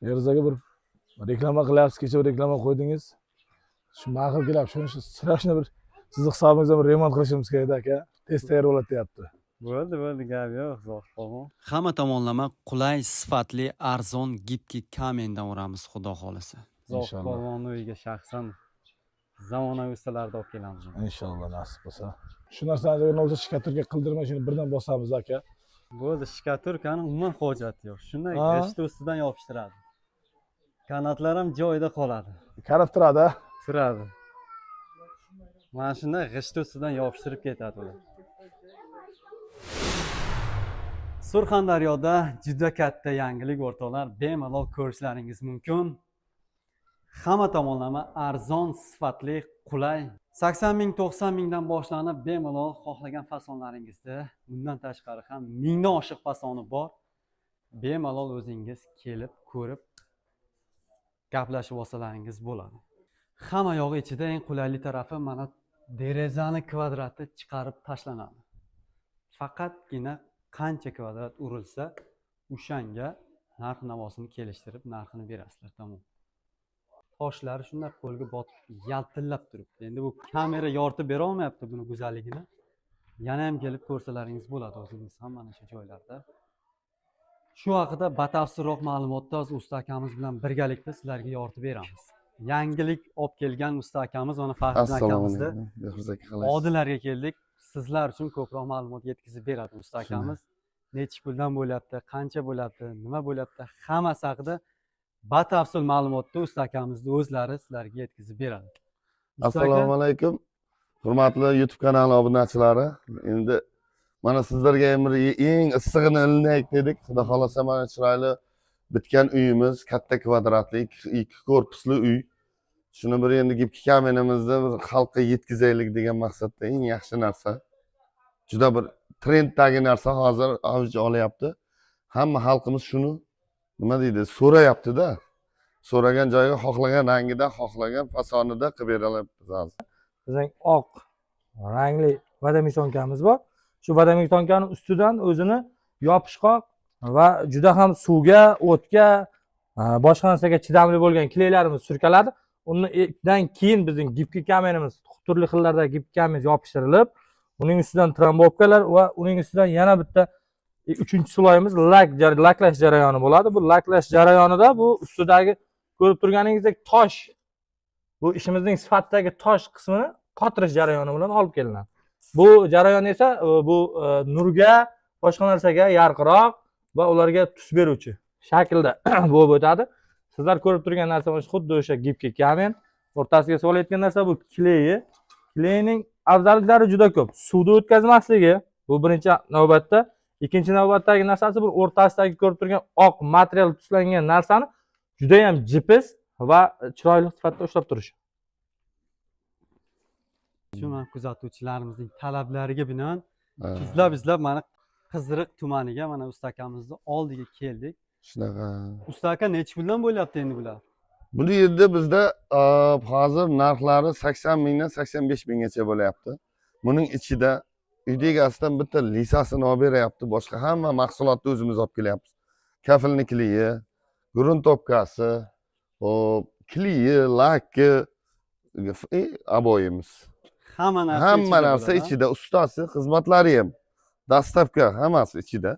Erzaga bir reklama qilyapsiz, kecha bir reklama qo'ydingiz. Shu ma'qul kelyapti. Shuni sirashni bir sizni hisobingizdan bir remont qilishimiz kerak aka. Tez tayyor bo'ladi deyapti. Bo'ldi, gap yo'q, Zohid polvon. Hamma tomonlama qulay, sifatli, arzon gipki kamendan uramiz xudo xolisa. Zohid Inshaalloh. polvonni uyiga shaxsan zamonaviy ustalarni olib kelamiz. Inshaalloh nasib bo'lsa. Shu narsani agar o'zi shikaturga qildirmay shuni birdan bosamiz aka. Bo'ldi, shikaturkani umuman hojati yo'q. Shunday g'isht ustidan yopishtiradi. Kanatlar ham joyida qoladi. Qarab turadi. Turadi. Mana shunday g'isht ustidan yopishtirib ketadi ular. Surxondaryoda juda katta yangilik o'rtoqlar, bemalol ko'rishlaringiz mumkin. Hamma tomonlama arzon, sifatli, qulay. 80 ming, 90 mingdan boshlanib bemalol xohlagan fasonlaringizda, bundan tashqari ham mingdan oshiq fasoni bor. Bemalol o'zingiz kelib, ko'rib, gaplashib olsalaringiz bo'ladi. Hamma yog'i ichida eng qulayli tarafi mana derazani kvadrati chiqarib tashlanadi. Faqatgina qancha kvadrat urilsa, o'shanga narx-navosini kelishtirib, narxini berasizlar, tamom. Toshlari shunday qo'lga botib, yaltillab turibdi. Endi bu kamera yoritib bera olmayapti buni go'zalligini. Yana ham kelib ko'rsalaringiz bo'ladi o'zingiz ham mana shu joylarda. Shu haqida batafsilroq ma'lumotni usta akamiz bilan birgalikda sizlarga yoritib beramiz. Yangilik olib kelgan usta akamiz, ona Faxriddin akamizni Odillarga keldik. Sizlar uchun ko'proq ma'lumot yetkazib beradi usta akamiz. Necha puldan bo'lyapti, qancha bo'lyapti, nima bo'lyapti, hammasi haqida batafsil ma'lumotni usta akamizni o'zlari sizlarga yetkazib beradi. Assalomu alaykum. Hurmatli YouTube kanali obunachilari. Endi mana sizlarga eng issig'ini ilinaylik dedik. Xudo xolasa mana chiroyli bitgan uyimiz, katta kvadratli, ikki korpusli uy. Shuni bir endi gipki kamenimizni xalqqa yetkazaylik degan maqsadda eng yaxshi narsa. Juda bir trenddagi narsa hozir avj olyapti. Hamma xalqimiz shuni nima deydi, so'rayapti-da. So'ragan joyga xohlagan rangida, xohlagan fasonida qilib beramiz. Bizning oq rangli vodomesyonkamiz bor. Shu vodomesyonkani ustidan o'zini yopishqoq va juda ham suvga, o'tga, boshqa narsaga chidamli bo'lgan klaylarimiz surkaladi. Undan keyin bizning gipki kamenimiz, turli xillardagi gipki kamenimiz yopishtirilib, uning ustidan trombobkalar va uning ustidan yana bitta uchinchi sloyimiz laklash jarayoni bo'ladi. Bu laklash jarayonida bu ustidagi ko'rib turganingizdek tosh, bu ishimizning sifatidagi tosh qismini qotirish jarayoni bilan olib kelinadi. Bu jarayon esa bu nurga, boshqa narsaga yarqiroq va ularga tus beruvchi shaklda bo'lib o'tadi. Sizlar ko'rib turgan narsa mana xuddi o'sha gipki kamen. O'rtasiga solayotgan narsa bu kleyi. Kleyning afzalliklari juda ko'p. Suvni o'tkazmasligi bu birinchi navbatda. Ikkinchi navbatdagi narsasi bu o'rtasidagi ko'rib turgan oq material tuslangan narsani juda ham jipis va chiroyli sifatda ushlab turishi. Shu mana kuzatuvchilarimizning talablariga binoan izlab mana Qiziriq tumaniga mana usta akamizni oldiga keldik. Shunaqa. Usta aka necha puldan bo'lyapti endi bular? Bu yerda bizda hozir narxlari 80 mingdan 85 minggacha bo'lyapti. Buning ichida uyda egasidan bitta lisasini olib beryapti, boshqa hamma mahsulotni o'zimiz olib kelyapmiz. Kafilnikliyi, gruntopkasi, kliyi, lakki, aboyimiz. Hamma narsa ichida, ustasi, xizmatlari ham, dastavka hammasi ichida.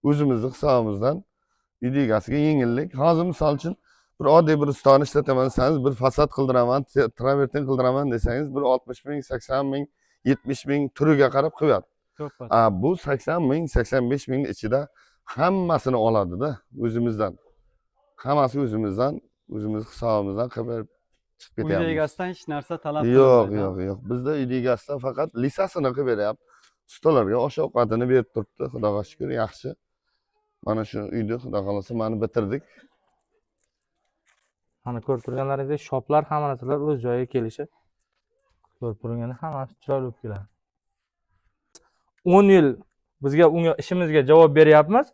O'zimizning hisobimizdan uyda egasiga yengillik. Hozir misol uchun bir oddiy bir ustani ishlataman desangiz, bir fasad qildiraman, travertin qildiraman desangiz, bir 60 ming, 80 ming, 70 ming turiga qarab qo'yadi. Bu 80 ming, 85 ming ichida hammasini oladi-da o'zimizdan. Hammasi o'zimizdan, o'zimiz hisobimizdan qilib chiqib ketyapmiz. Uyda egasidan hech narsa talab qilmaydi. Yo'q. Bizda uyda egasidan faqat lisasini qilib beryapti. Ustalarga osh-ovqatini berib turibdi, Xudoga shukr, yaxshi. Mana shu uyni Xudo xolasa mana bitirdik. Mana ko'rib turganlaringizdek shoplar, hamma narsalar o'z joyiga kelishi. Ko'rib turganda hammasi chiroyli bo'lib keladi. 10 yil bizga unga ishimizga javob beryapmiz,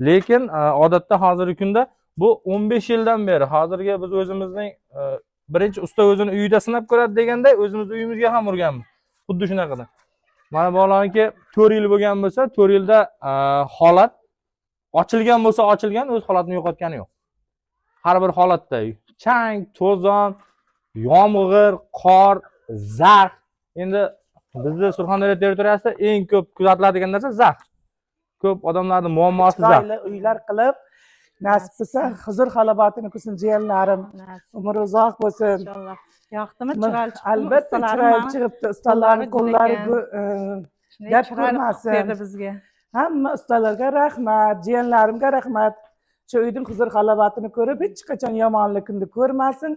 lekin odatda hozirgi kunda bu 15 yildan beri hozirgi biz o'zimizning birinchi usta o'zini uyida sinab ko'radi deganday o'zimiz uyimizga ham urganmiz. Xuddi shunaqada. Mana bo'lanki 4 yil bo'lgan bo'lsa, 4 yilda holat ochilgan bo'lsa ochilgan, o'z holatini yo'qotgani yo'q. har bir holatda chang, to'zon, yomg'ir, qor, zax. Endi bizni Surxondaryo territoriyasida eng ko'p kuzatiladigan narsa zax. Ko'p odamlarning muammosi zax. chiroyli uylar qilib, nasib bo'lsa huzur halobatini ko'rsin jiyanlarim, umri uzoq bo'lsin. Inshaalloh. Yoqdimi chiroyli chiqdi? Albatta chiroyli chiqibdi. Ustalarning qo'llari gap ko'rmasin. berdi bizga. Hamma ustalarga rahmat, jiyanlarimga rahmat. Shu uyning huzur halobatini ko'rib, hech qachon yomonlikni ko'rmasin.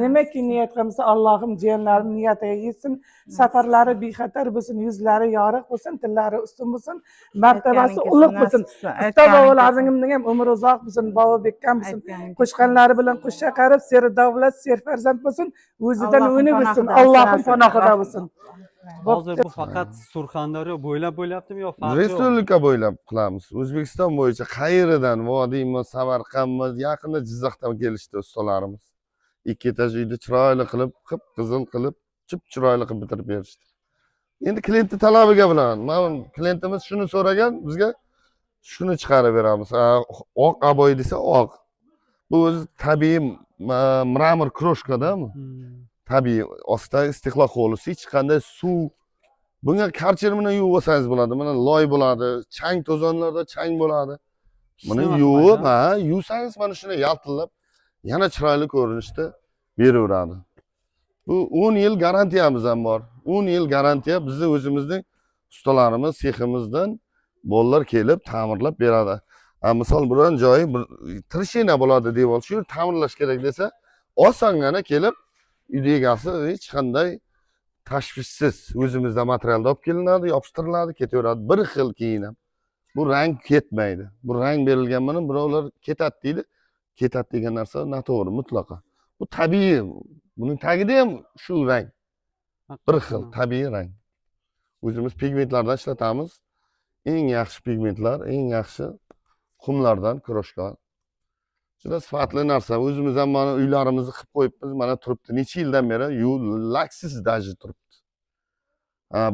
Nimaki niyat qilsa, Allohim jiyanlarim niyatiga yetsin. Safarlari bexatar bo'lsin, yuzlari yorug' bo'lsin, tillari ustun bo'lsin, martabasi ulug' bo'lsin. Usta bobolaringizning ham umri uzoq bo'lsin, bobo bekkan bo'lsin. Qo'shqanlari bilan qo'sh chaqirib, seri davlat, ser farzand bo'lsin, o'zidan uni bo'lsin. Allohim panohida bo'lsin. Hozir bu faqat Surxondaryo bo'ylab bo'lyaptimi yo farqi yo'q? Respublika bo'ylab qilamiz. O'zbekiston bo'yicha qayeridan, Vodiymi, Samarqandmi, yaqinda Jizzaxdan kelishdi ustalarimiz. Ikki etaj uyni chiroyli qilib, qip-qizil qilib, chiroyli qilib bitirib berishdi. Endi klientning talabiga bilan, mana klientimiz shuni so'ragan, bizga shuni chiqarib beramiz. Oq aboy desa oq. Bu o'zi tabiiy mramor kroshkadami? Tabiiy ostida istiqlol hovlisi, hech qanday suv. Bunga karcher bilan yuvib olsangiz bo'ladi. Mana loy bo'ladi, chang to'zonlarda chang bo'ladi. Buni yuvib, yuvsangiz mana shuni yaltillab, yana chiroyli ko'rinishda beraveradi. Bu 10 yil garantiyamiz ham bor. 10 yil garantiya bizni o'zimizning ustalarimiz, seximizdan bolalar kelib ta'mirlab beradi. Misol biron joyi bir trishina bo'ladi devor, shu ta'mirlash kerak desa, osongina kelib uyda egasi hech qanday tashvishsiz o'zimizda materialda olib kelinadi, yopishtiriladi, ketaveradi. Bir xil keyin ham. Bu rang ketmaydi. Bu rang berilgan bilan birovlar ketadi deydi. Ketadi degan narsa noto'g'ri, mutlaqo. Bu tabiiy. Buning tagida ham shu rang. Bir xil tabiiy rang. O'zimiz pigmentlardan ishlatamiz. Eng yaxshi pigmentlar, eng yaxshi qumlardan kroshka. Juda sifatli narsa. O'zimiz ham mana uylarimizni qilib qo'yibmiz. Mana turibdi. Necha yildan beri laksiz daji turibdi.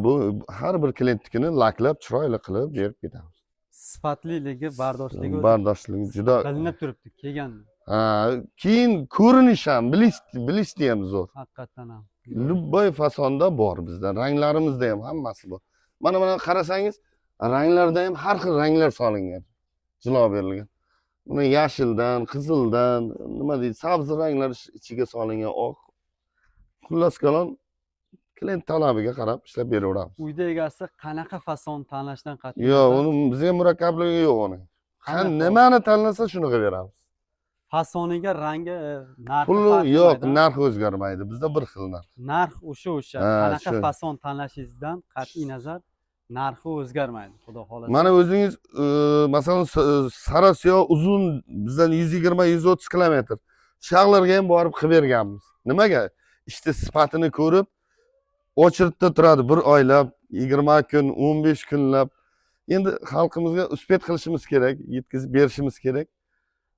Bu har bir klientnikini laklab, chiroyli qilib berib ketamiz. Sifatliligi, bardoshligi Bardoshligi juda bilinib turibdi kelganda. Keyin ko'rinish ham, bilishdi ham zo'r. Haqiqatan ham. Любой fasonda bor bizda, ranglarimizda ham hammasi bor. Mana qarasangiz, ranglarda ham har xil ranglar solingan. Jilo berilgan. Buni yashildan, qizildan, nima deydi, sabzi ranglar ichiga solingan oq. Xullas kalom klient talabiga qarab ishlab beraveramiz. Uyda egasi qanaqa fason tanlashdan qat'iy Yo'q, uni bizga murakkabligi yo'q uning. Nimani tanlasa shuni qilib beramiz. Fasoniga, rangi, narxi Puli farqi yo'q, bormi? narx o'zgarmaydi. Bizda bir xil narx. Narx o'sha. Qanaqa shu. fason tanlashingizdan qat'iy nazar narxi o'zgarmaydi, xudo xolasa. Mana o'zingiz masalan Sarosiyo uzun bizdan 120-130 kilometr. Shag'larga ham borib qilib berganmiz. Nimaga? İşte sifatini ko'rib, ochirtda turadi bir oylab, 20 kun, 15 kunlab. Endi xalqimizga uspet qilishimiz kerak, yetkazib berishimiz kerak.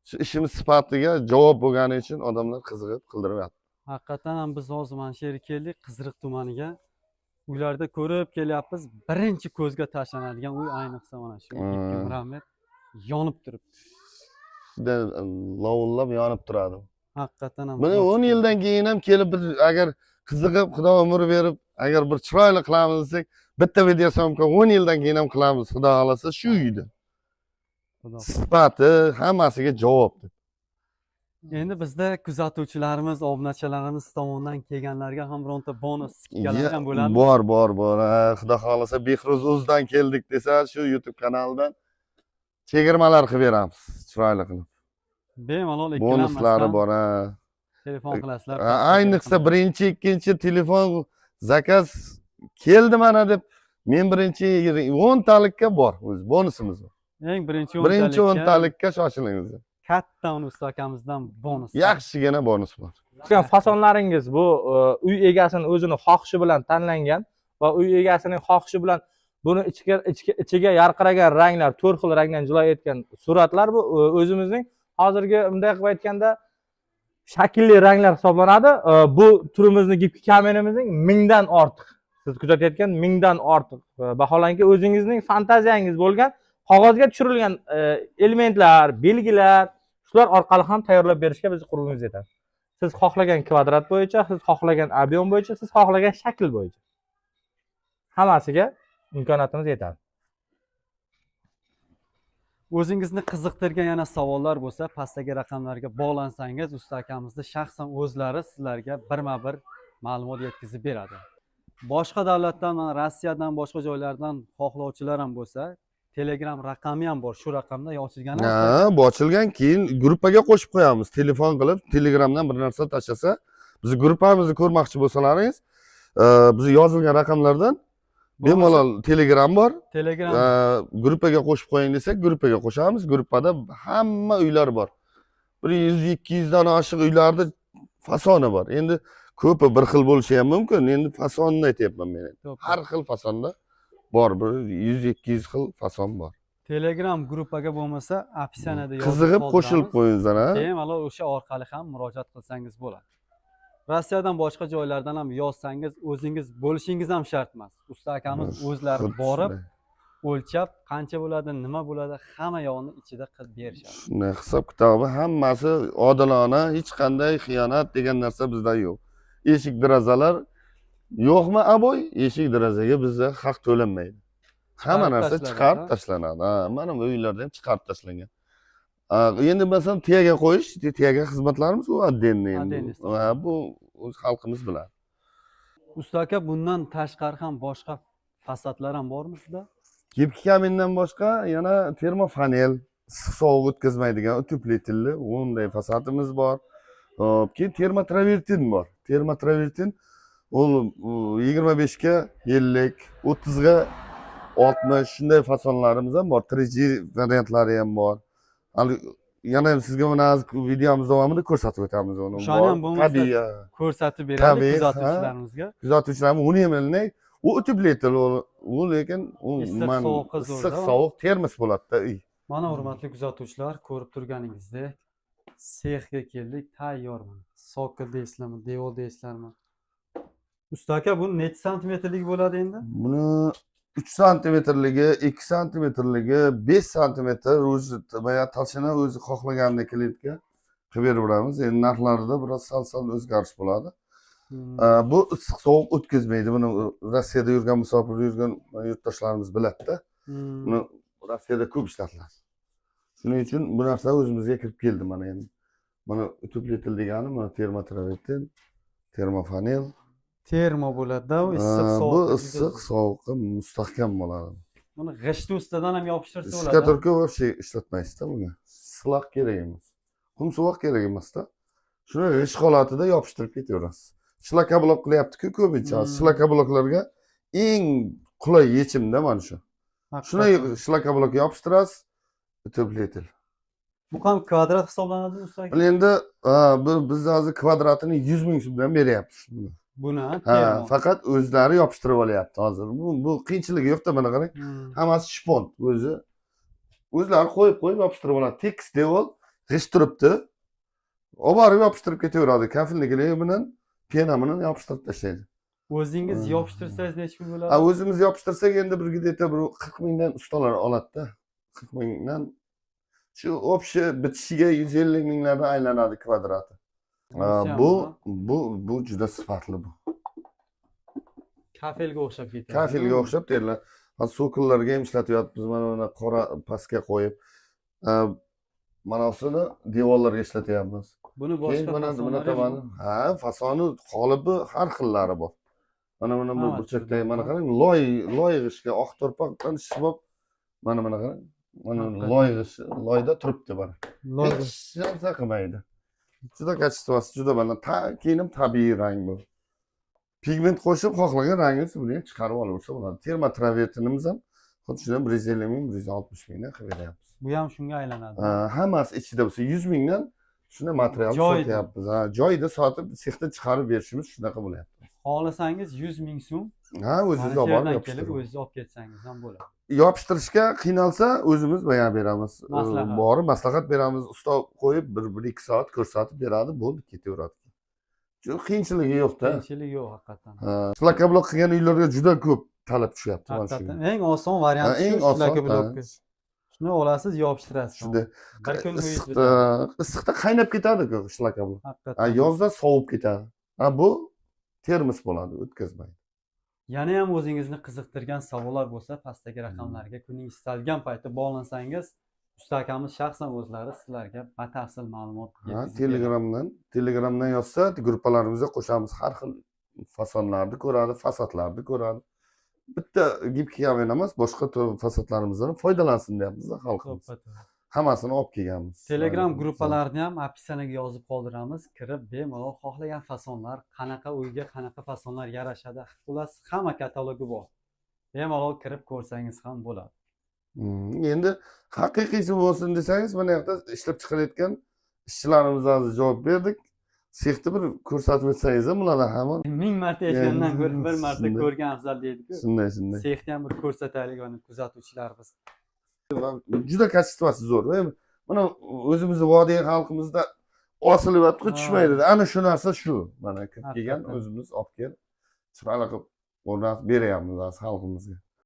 Shu ishimiz sifatiga javob bo'lgani uchun odamlar qiziqib qildiryapti. Haqiqatan ham biz hozir mana shu yerga keldik, Qiziriq tumaniga. Uylarda ko'rib kelyapmiz. Birinchi ko'zga tashlanadigan uy ayniqsa mana shu 2 murabbiy yonib turibdi. Juda lovullab yonib turadi. Haqiqatan ham. Buni 10 yildan keyin ham kelib bir agar qiziqib, Xudo umr berib, agar bir chiroyli qilamiz desak, bitta video syomka 10 yildan keyin ham qilamiz, Xudo xolasa shu uyda. Sifati hammasiga javob. Endi bizda kuzatuvchilarimiz, obunachilarimiz tomonidan kelganlarga ham bironta bonus keladigan bo'ladimi? Bor. Xudo xolasa Behruz o'zidan keldik desa, shu YouTube kanalidan chegirmalar qilib beramiz, chiroyli qilib. Bemalol ikkilanmasdan Bonuslari bor. Telefon qilasizlar. Ayniqsa birinchi, ikkinchi telefon zakaz keldi mana deb, men birinchi 10 talikka bor, o'z bonusimiz bor. Eng birinchi 10 talikka shoshilingiz. Katta usta akamizdan bonus. Yaxshigina bonus bor. Fasonlaringiz bu uy egasini o'zini xohishi bilan tanlangan va uy egasining xohishi bilan buni ichiga yarqiragan ranglar, 4 xil rangdan jilo etgan suratlar bu o'zimizning hozirgi bunday qilib aytganda shaklli ranglar hisoblanadi. Bu turimizning gipki kamenimizning 1000 dan ortiq. Siz kuzatayotgan 1000 dan ortiq. Vaholanki o'zingizning fantaziyangiz bo'lgan qog'ozga tushirilgan elementlar, belgilar, shular orqali ham tayyorlab berishga biz qurbimiz yetadi. Siz xohlagan kvadrat bo'yicha, siz xohlagan ob'yem bo'yicha, siz xohlagan shakl bo'yicha hammasiga imkoniyatimiz yetadi. O'zingizni qiziqtirgan yana savollar bo'lsa, pastdagi raqamlarga bog'lansangiz, usta akamizni shaxsan o'zlari sizlarga birma-bir ma'lumot yetkazib beradi. Boshqa davlatdan, mana Rossiyadan, boshqa joylardan xohlovchilar ham bo'lsa, Telegram raqami ham bor. Shu raqamda ochilgan. Bu ochilgan, keyin gruppaga qo'shib qo'yamiz. Telefon qilib, Telegramdan bir narsa tashlasa, bizni gruppamizni ko'rmoqchi bo'lsalaringiz, bizni yozilgan raqamlardan bemalol Telegram bor. Telegram Gruppaga qo'shib qo'ying desak, gruppaga qo'shamiz. Gruppada hamma uylar bor. 100-200 dan oshiq uylarda fasoni bor. Endi ko'pi bir xil bo'lishi ham mumkin. Endi fasonni aytyapman men. Har xil fasonda bor, bir 100-200 xil fason bor. Telegram gruppaga bo'lmasa, opsiyada yozib Qiziqib qo'shilib qo'yinglar, ha. Bemalol o'sha orqali ham murojaat qilsangiz bo'ladi. Rossiyadan boshqa joylardan ham yozsangiz, o'zingiz bo'lishingiz ham shart emas. Usta akamiz o'zlari borib, o'lchab, qancha bo'ladi, nima bo'ladi, hamma yo'lni ichida qilib berishadi. Shunday hisob kitobi hammasi odilona, hech qanday xiyonat degan narsa bizda yo'q. Eshik derazalar yo'qmi aboy? Eshik derazaga bizda haq to'lanmaydi. Hamma narsa chiqarib tashlanadi. Ha, mana bu uylarda ham chiqarib tashlangan. Endi masalan tiyaga qo'yish, tiyaga xizmatlarimiz u отдельный endi. Ha, bu o'z xalqimiz biladi. Usta aka, bundan tashqari ham boshqa fasadlar ham bormi sizda? Gipki kamindan boshqa yana termofanel, issiq sovuq o'tkazmaydigan utepletilli unday fasadimiz bor. Hop, keyin termotravertin bor. Termotravertin u 25 ga 50, 30 ga 60 shunday fasonlarimiz ham bor. 3G variantlari ham bor. Yana ham sizga mana videomiz davomida ko'rsatib o'tamiz uni. O'shani ham bo'lmasa ko'rsatib beradi kuzatuvchilarimizga. Kuzatuvchilarimiz uni ham elinay. U utepletil u lekin u issiq sovuq termos bo'ladi-da uy. Mana hurmatli kuzatuvchilar, ko'rib turganingizdek, sexga keldik, tayyor. Soket deysizlarmi, devor deysizlarmi? Usta aka, bu necha santimetrlik bo'ladi endi? Buni 3 santimetrligi, 2 santimetrligi, 5 santimetr o'zi boya tashini o'zi xohlagandek klientga qilib berib beramiz. Endi narxlarida biroz sal o'zgarish bo'ladi. Bu issiq sovuq o'tkazmaydi. Buni Rossiyada yurgan, musofirda yurgan yurtdoshlarimiz biladi-da. Buni Rossiyada ko'p ishlatiladi. Shuning uchun bu narsa o'zimizga kirib keldi mana endi. Mana utepletil degani mana termotravertin, termofanel. Termo bo'ladi-da, issiq sovuq. Bu issiq sovuqqa mustahkam bo'ladi. Buni g'ishti ustidan ham yopishtirsa bo'ladi. Shkaturka вообще ishlatmaysiz-da bunga. Silaq kerak emas. Qum suvoq kerak emas-da. Shuni g'isht holatida yopishtirib ketaverasiz. Shlaka blok qilyapti-ku ko'pincha. Shlaka bloklarga eng qulay yechimda mana shu. Shuni shlaka blok yopishtirasiz, utepletil. Bu ham kvadrat hisoblanadi usta aka? Endi biz hozir kvadratini 100 ming so'mdan beryapmiz. Buni faqat o'zlari yopishtirib olyapti hozir. Bu qiyinchiligi yo'q-da, mana qarang. Hammasi shpon o'zi. O'zlari qo'yib yopishtirib oladi. Tekis devor g'isht turibdi. Olib borib yopishtirib ketaveradi. Kafilnikilar bilan pena bilan yopishtirib tashlaydi. O'zingiz yopishtirsangiz necha pul bo'ladi? O'zimiz yopishtirsak endi bir 40 mingdan ustalar oladi-da. 40 mingdan shu общий bitishiga 150 minglardan aylanadi kvadrati. Bu juda sifatli bu. Kafelga o'xshab ketadi. Kafelga o'xshab derlar. So'killarga ham ishlatyapmiz, mana qora pastga qo'yib. Mana shuni devorlarga ishlatyapmiz. Buni boshqa fasonlari. Fasoni qolibi har xillari bor. Mana bu burchakda mana qarang, loy g'ishga oq to'rpoqdan shibab mana qarang. Mana loyda turibdi mana. Hech narsa qilmaydi. Juda kachestvasi, juda baland. Keyin tabiiy rang bu. Pigment qo'shib xohlagan rangingizni buni chiqarib olaversa bo'ladi. Termotravertinimiz ham xuddi shunday 150 ming, 160 mingdan qilib beryapmiz. Bu ham shunga aylanadi. Hammasi ichida bo'lsa 100 mingdan shunday material sotyapmiz. Joyida sotib, sexda chiqarib berishimiz shunaqa bo'lyapti. Xohlasangiz 100 ming so'm. O'zingiz olib borib kelib o'zingiz olib ketsangiz ham bo'ladi. Yopishtirishga qiynalsa o'zimiz bayon beramiz. Borib maslahat beramiz, usta qo'yib 1-2 soat ko'rsatib beradi, bo'ldi, ketaveradi. Qiyinchiligi yo'q-da. Qiyinchiligi yo'q haqiqatan. Shlaka blok qilgan uylarga juda ko'p talab tushyapti mana shu. Eng oson variant shu shlaka blokka. Shuni olasiz, yopishtirasiz. Shunda Bir kun uyutib bitadi. issiqda qaynab ketadi-ku qishloq bu. Haqiqatdan. Yozda sovib ketadi. Bu termos bo'ladi, o'tkazmaydi. Yana ham o'zingizni qiziqtirgan savollar bo'lsa, pastdagi raqamlarga kuning istalgan paytda bog'lansangiz, usta akamiz shaxsan o'zlari sizlarga batafsil ma'lumot yetkazib beradi. Telegramdan yozsa, gruppalarimizga qo'shamiz. Har xil fasonlarni ko'radi, fasadlarni ko'radi. Bitta gibki kamen emas, boshqa fasadlarimizdan foydalansin deyapmiz xalqimiz. Hammasini olib kelganmiz. Telegram gruppalarini ham opisiyaga yozib qoldiramiz. Kirib bemalol xohlagan fasonlar, qanaqa uyga qanaqa fasonlar yarashadi, xullas hamma katalogi bor. Bemalol kirib ko'rsangiz ham bo'ladi. Endi haqiqiysi bo'lsin desangiz, mana bu yerda ishlab chiqarayotgan ishchilarimizga javob berdik. Sexni bir ko'rsatib o'tsangiz ham ularni hamon 1000 marta eshitgandan ko'ra bir marta ko'rgan afzal deydi-ku. shunday. Sexni ham bir ko'rsataylik uni kuzatuvchilarimiz. Juda kачествоsi zo'r. Mana o'zimizni vodiy xalqimizda osilyapti, tushmaydi. Ana shu narsa shu. Mana kirib kelgan o'zimiz olib kelib chiroyli qilib o'rnatib beryapmiz xalqimizga.